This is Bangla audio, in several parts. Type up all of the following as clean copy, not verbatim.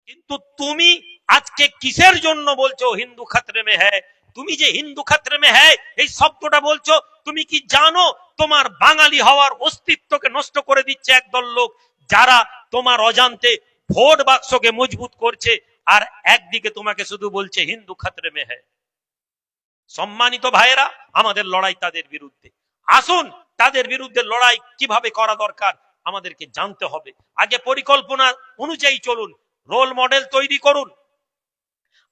কিন্তু তুমি আজকে কিসের জন্য বলছো হিন্দু খাতরে মে হ্যায়? তুমি যে হিন্দু খাতরে মে হ্যায় এই শব্দটা বলছো, তুমি কি জানো তোমার বাঙালি হওয়ার অস্তিত্বকে নষ্ট করে দিচ্ছে একদল লোক, যারা তোমার অজান্তে ভোট বাক্সকে মজবুত করছে, আর একদিকে তোমাকে শুধু বলছে হিন্দু খাতরে মে হ্যায়। সম্মানিত ভাইয়েরা, আমাদের লড়াই তাদের বিরুদ্ধে। আসুন তাদের বিরুদ্ধে লড়াই কিভাবে করা দরকার আমাদেরকে জানতে হবে। আগে পরিকল্পনা অনুযায়ী চলুন, রোল মডেল তৈরি করুন।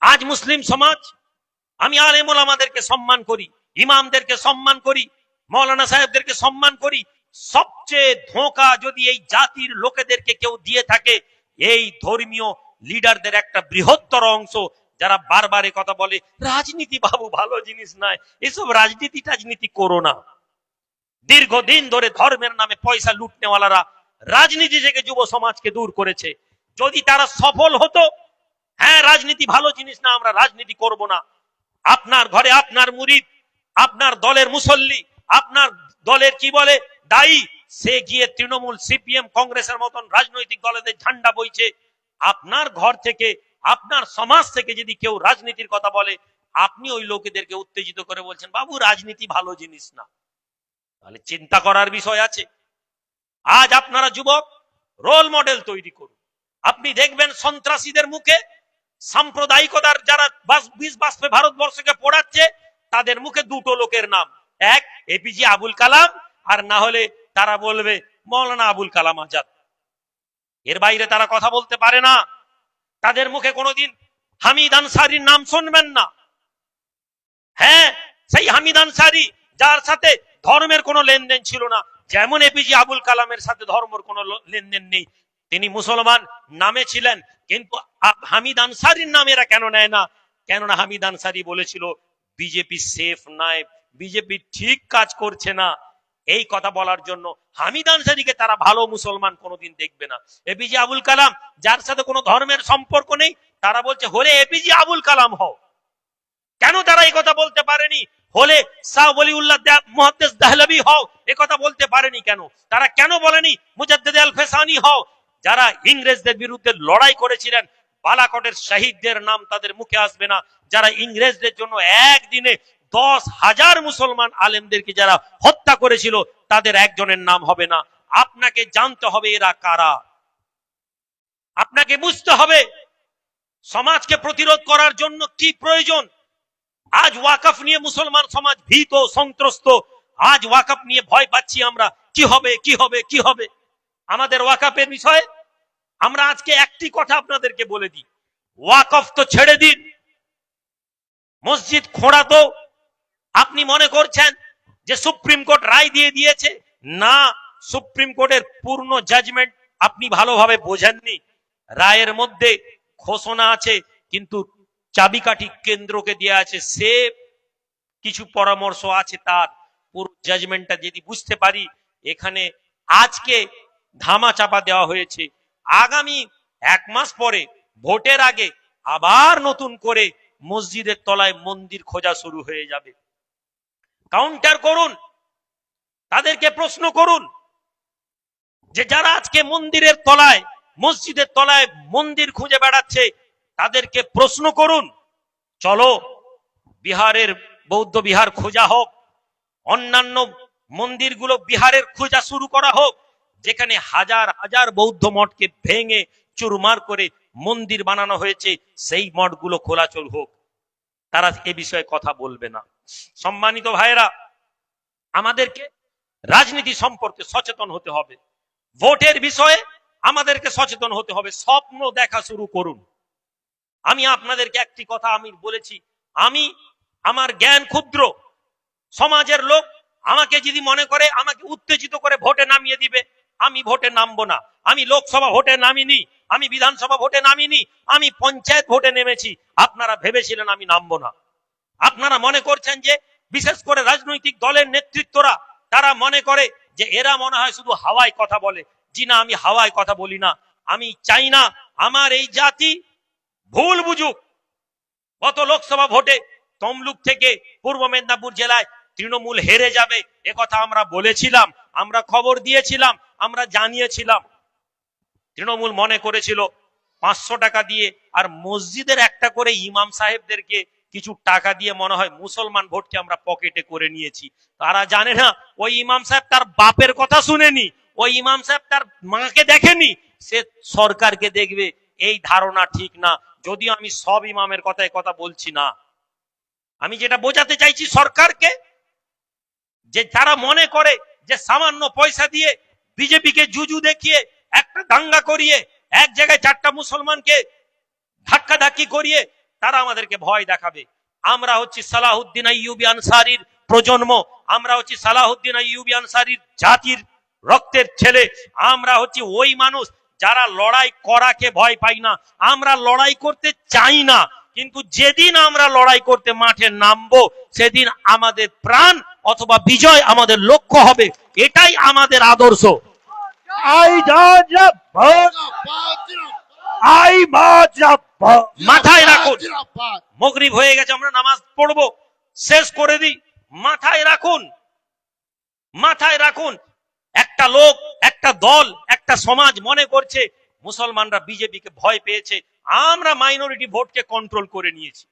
আজ মুসলিম সমাজ, আমি আলেম ওলামাদেরকে সম্মান করি, ইমামদেরকে সম্মান করি, মৌলানা সাহেবদেরকে সম্মান করি। সবচেয়ে ধোঁকা যদি এই জাতির লোকেদেরকে কেউ দিয়ে থাকে, এই ধর্মীয় লিডারদের একটা বৃহত্তর অংশ, যারা বারবার কথা বলে রাজনীতি বাবু ভালো জিনিস নয়, এসব রাজনীতি টাজনীতি করো না। দীর্ঘদিন ধরে ধর্মের নামে পয়সা লুটনেওয়ালারা রাজনীতি থেকে যুব সমাজকে দূর করেছে। যদি তারা সফল হতো, হ্যাঁ রাজনীতি ভালো জিনিস না, আমরা রাজনীতি করব না, আপনার ঘরে আপনার মুরিদ, আপনার দলের মুসল্লি, আপনার দলের কি বলে দায়ী, সে গিয়ে তৃণমূল, সিপিএম, কংগ্রেসের মতন রাজনৈতিক দলেদের ঝান্ডা বইছে, আপনার ঘর থেকে, আপনার সমাজ থেকে যদি কেউ রাজনীতির কথা বলে, আপনি ওই লোকেদেরকে উত্তেজিত করে বলছেন বাবু রাজনীতি ভালো জিনিস না, তাহলে চিন্তা করার বিষয় আছে। আজ আপনারা যুবক রোল মডেল তৈরি করুন। আপনি দেখবেন সন্ত্রাসীদের মুখে, সাম্প্রদায়িকতার যারা বিষ বাষ্পে ভারতবর্ষকে পোড়াচ্ছে, তাদের মুখে দুটো লোকের নাম, এক এপিজে আবুল কালাম, আর না হলে তারা বলবে মৌলানা আবুল কালাম আজাদ। এর বাইরে তারা কথা বলতে পারে না। তাদের মুখে কোনোদিন হামিদ আনসারির নাম শুনবেন না। হ্যাঁ, সেই হামিদ আনসারি যার সাথে ধর্মের কোনো লেনদেন ছিল না, যেমন এপিজে আবুল কালামের সাথে ধর্মের কোনো লেনদেন নেই, তিনি মুসলমান নামে ছিলেন, কিন্তু হামিদ আনসারির নাম এরা কেন নেয় না? কেননা হামিদ আনসারি বলেছিল বিজেপি সেফ নয়, বিজেপি ঠিক কাজ করছে না। এই কথা বলার জন্য হামিদ আনসারিকে তারা ভালো মুসলমান কোনোদিন দেখবে না। এপিজে আবুল কালাম, যার সাথে কোনো ধর্মের সম্পর্ক নেই, তারা বলছে হলে এপিজে আবুল কালাম হও। কেন তারা এই কথা বলতে পারেনি? হলে শাহ ওলিউল্লাহ মুহাদ্দিস দেহলভী হও, এ কথা বলতে পারেনি কেন? তারা কেন বলেনি মুজাদ্দিদ আল ফেসানি হও? যারা ইংরেজদের বিরুদ্ধে লড়াই করেছিলেন, বালাকোটের শহীদদের নাম তাদের মুখে আসবে না। যারা ইংরেজদের জন্য একদিনে 10,000 মুসলমান আলেমদেরকে যারা হত্যা করেছিল, তাদের একজনের নাম হবে না। আপনাকে জানতে হবে এরা কারা, আপনাকে বুঝতে হবে সমাজকে প্রতিরোধ করার জন্য কি প্রয়োজন। আজ ওয়াকফ নিয়ে মুসলমান সমাজ ভীত, সন্ত্রস্ত। আজ ওয়াকফ নিয়ে ভয় পাচ্ছি আমরা, কি হবে কি হবে কি হবে। আমাদের ওয়াকফের বিষয়ে আমরা আজকে একটি কথা আপনাদেরকে বলে দিই, ওয়াকফ তো ছেড়ে দিন, মসজিদ খোঁড়া তো আপনি মনে করছেন যে সুপ্রিম কোর্ট রায় দিয়ে দিয়েছে, না, সুপ্রিম কোর্টের পূর্ণ জাজমেন্ট আপনি ভালোভাবে বোঝেননি। রায়ের মধ্যে ঘোষণা আছে, কিন্তু চাবিকাঠি কেন্দ্রকে দেওয়া আছে, সে কিছু পরামর্শ আছে, তার পুরো জাজমেন্টটা যদি বুঝতে পারি। এখানে আজকে ধামা চাপা দেওয়া হয়েছে, আগামী 1 মাস পরে ভোটের আগে আবার নতুন করে মসজিদের তলায় মন্দির খোঁজা শুরু হয়ে যাবে। কাউন্টার করুন, তাদেরকে প্রশ্ন করুন যে যারা আজকে মন্দিরের তলায়, মসজিদের তলায় মন্দির খুঁজে বেড়াচ্ছে, তাদেরকে প্রশ্ন করুন, চলো বিহারের বৌদ্ধ বিহার খোঁজা হোক, অন্যান্য মন্দিরগুলো বিহারের খোঁজা শুরু করা হোক, যেখানে হাজার হাজার বৌদ্ধ মঠকে ভেঙে চুরমার করে মন্দির বানানো হয়েছে, সেই মঠগুলো খোলাচল হোক। তারা এ বিষয়ে কথা বলবে না। সম্মানিত ভাইয়েরা, আমাদেরকে রাজনীতি সম্পর্কে সচেতন হতে হবে, ভোটের বিষয়ে আমাদেরকে সচেতন হতে হবে। স্বপ্ন দেখা শুরু করুন। আমি আপনাদেরকে একটি কথা আমি বলেছি, আমি আমার জ্ঞান ক্ষুদ্র, সমাজের লোক আমাকে যদি মনে করে আমাকে উত্তেজিত করে ভোটে নামিয়ে দিবে, আমি ভোটে নামবো না। আমি লোকসভা ভোটে নামিনি, আমি বিধানসভা ভোটে নামিনি, আমি পঞ্চায়েত ভোটে নেমেছি। আপনারা ভেবেছিলেন আমি নামবো না? আপনারা মনে করছেন যে বিশেষ করে রাজনৈতিক দলের নেতৃত্বরা তারা মনে করে যে এরা মনে হয় শুধু হাওয়ায় কথা বলে। জি না, আমি হাওয়ায় কথা বলি না। আমি চাই না আমার এই জাতি ভুল বুঝুক। গত লোকসভা ভোটে তমলুক থেকে পূর্ব মেদিনীপুর জেলায় তৃণমূল হেরে যাবে, এ কথা আমরা বলেছিলাম, আমরা খবর দিয়েছিলাম, আমরা জানিয়েছিলাম। তৃণমূল মনে করেছিল 500 টাকা দিয়ে আর মসজিদের একটা করে ইমাম সাহেবদেরকে কিছু টাকা দিয়ে মনে হয় মুসলমান ভোটকে আমরা পকেটে করে নিয়েছি। তারা জানে না ওই ইমাম সাহেব তার বাপের কথা শুনেনি, ওই ইমাম সাহেব তার মাকে দেখেনি, সে সরকারকে দেখবে। এই ধারণা ঠিক না। যদিও আমি সব ইমামের কথা বলছি না, আমি যেটা বোঝাতে চাইছি সরকারকে, যে যারা মনে করে যে সামান্য পয়সা দিয়ে বিজেপিকে জুজু দেখিয়ে একটা দাঙ্গা করিয়ে এক জায়গায় 4টা মুসলমানকে ধাক্কাধাক্কি করিয়ে তারা আমাদেরকে ভয় দেখাবে। আমরা হচ্ছি সালাহুদ্দিন আইয়ুবী আনসারীর প্রজন্ম, আমরা হচ্ছি সালাহুদ্দিন আইয়ুবী আনসারীর জাতির রক্তের ছেলে। আমরা হচ্ছি ওই মানুষ যারা লড়াই করাকে ভয় পাই না, আমরা লড়াই করতে চাই না, কিন্তু যেদিন আমরা লড়াই করতে মাঠে নামবো সেদিন আমাদের প্রাণ অথবা বিজয় আমাদের লক্ষ্য হবে। এটাই আমাদের আদর্শ। মাথায় রাখুন, মাগরিব হয়ে গেছে, আমরা নামাজ পড়বো, শেষ করে দিই। মাথায় রাখুন, মাথায় রাখুন, একটা লোক, একটা দল, একটা সমাজ মনে করছে মুসলমানরা বিজেপিকে ভয় পেয়েছে, আমরা মাইনরিটি ভোটকে কন্ট্রোল করে নিয়েছি।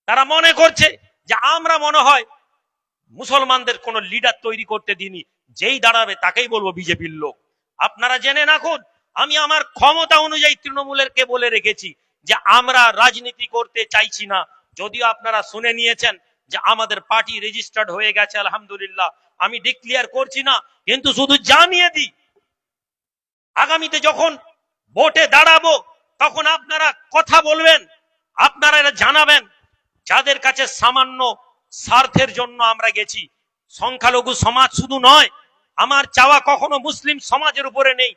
তারা মনে করছে যে আমরা মনে হয় মুসলমানদের কোন লিডার তৈরি করতে দিইনি, যেই দাঁড়াবে তাকেই বলবো বিজেপির লোক। আপনারা জেনে রাখুন, আমি আমার ক্ষমতা অনুযায়ী তৃণমূলেরকে বলে রেখেছি যে আমরা রাজনীতি করতে চাইছি না। যদিও আপনারা শুনে নিয়েছেন যে আমাদের পার্টি রেজিস্টার্ড হয়ে গেছে, আলহামদুলিল্লাহ। আমি ডিক্লেয়ার করছি না, কিন্তু শুধু জানিয়ে দিই, আগামীতে যখন ভোটে দাঁড়াবো তখন আপনারা কথা বলবেন, আপনারা এটা জানাবেন যাদের কাছে সামান্য স্বার্থের জন্য আমরা গেছি। সংখ্যালঘু সমাজ শুধু নয়, আমার চাওয়া কখনো মুসলিম সমাজের উপরে নেই।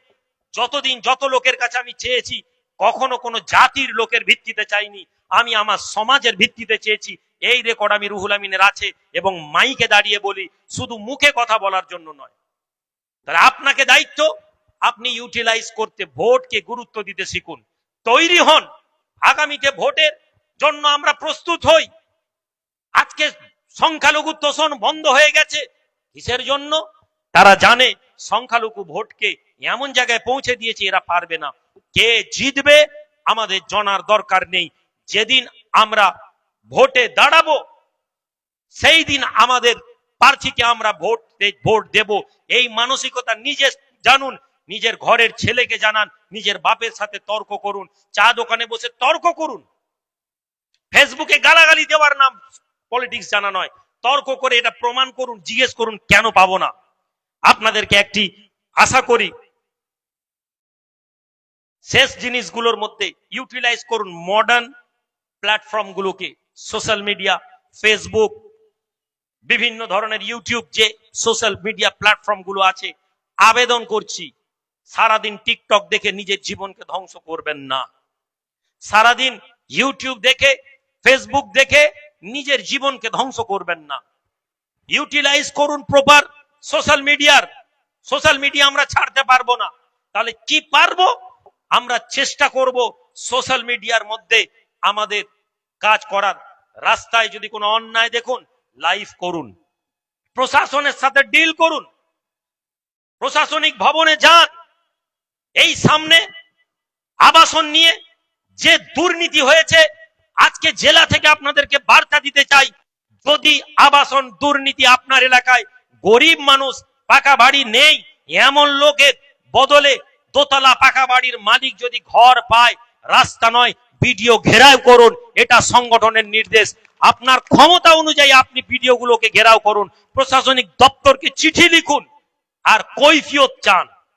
যতদিন যত লোকের কাছে আমি চেয়েছি, কখনো কোনো জাতির লোকের ভিত্তিতে চাইনি, আমি আমার সমাজের ভিত্তিতে চেয়েছি। এই রেকর্ড আমি রুহুল আমিনের আছে, এবং মাইকে দাঁড়িয়ে বলি, শুধু মুখে কথা বলার জন্য নয়। তাহলে আপনাকে দায়িত্ব, আপনি ইউটিলাইজ করতে, ভোটকে গুরুত্ব দিতে শিখুন, তৈরি হন। আগামীতে ভোটের জন্য আমরা প্রস্তুত হই। আজকে সংখ্যালঘু তোষণ বন্ধ হয়ে গেছে, কিসের জন্য? তারা জানে সংখ্যালঘু ভোটকে এমন জায়গায় পৌঁছে দিয়েছে, এরা পারবে না। কে জিতবে আমাদের জানার দরকার নেই। যেদিন আমরা ভোটে দাঁড়াবো সেই দিন আমাদের প্রার্থীকে আমরা ভোট দেব, এই মানসিকতা নিজে জানুন। নিজের ঘরের ছেলেকে জানান, নিজের বাপের সাথে তর্ক করুন, চা দোকানে বসে তর্ক করুন। ফেসবুকে গালাগালি দেওয়ার নাম পলিটিক্স জানা নয়। তর্ক করে এটা প্রমাণ করুন, জিজ্ঞেস করুন কেন পাবো না। আপনাদেরকে একটি আশা করি, শেষ জিনিসগুলোর মধ্যে ইউটিলাইজ করুন মডার্ন প্ল্যাটফর্ম গুলোকে, সোশ্যাল মিডিয়া, ফেসবুক, বিভিন্ন ধরনের ইউটিউব, যে সোশ্যাল মিডিয়া প্ল্যাটফর্ম গুলো আছে। আবেদন করছি, সারাদিন টিকটক দেখে নিজের জীবনকে ধ্বংস করবেন না। সারাদিন ইউটিউব দেখে, ফেসবুক দেখে নিজের জীবনকে ধ্বংস করবেন না। ইউটিলাইজ করুন প্রপার সোশ্যাল মিডিয়ার। সোশ্যাল মিডিয়া আমরা ছাড়তে পারবো না, তাহলে কি পারবো? আমরা চেষ্টা করব সোশ্যাল মিডিয়ার মধ্যে আমাদের কাজ করার। রাস্তায় যদি কোনো অন্যায় দেখুন, লাইভ করুন, প্রশাসনের সাথে ডিল করুন, প্রশাসনিক ভবনে যান। এই সামনে আবাসন নিয়ে যে দুর্নীতি হয়েছে, আজকে জেলা থেকে আপনাদেরকে বার্তা দিতে চাই, যদি আবাসন দুর্নীতি আপনার এলাকায়, গরিব মানুষ, পাকা বাড়ি নেই, এমন লোকের বদলে দোতলা পাকা বাড়ির মালিক যদি ঘর পায়, রাস্তা নয় ভিডিও ঘেরাও করুন। এটা সংগঠনের নির্দেশ। আপনার ক্ষমতা অনুযায়ী আপনি ভিডিওগুলোকে ঘেরাও করুন, প্রশাসনিক দপ্তরকে চিঠি লিখুন আর কৈফিয়ত চান।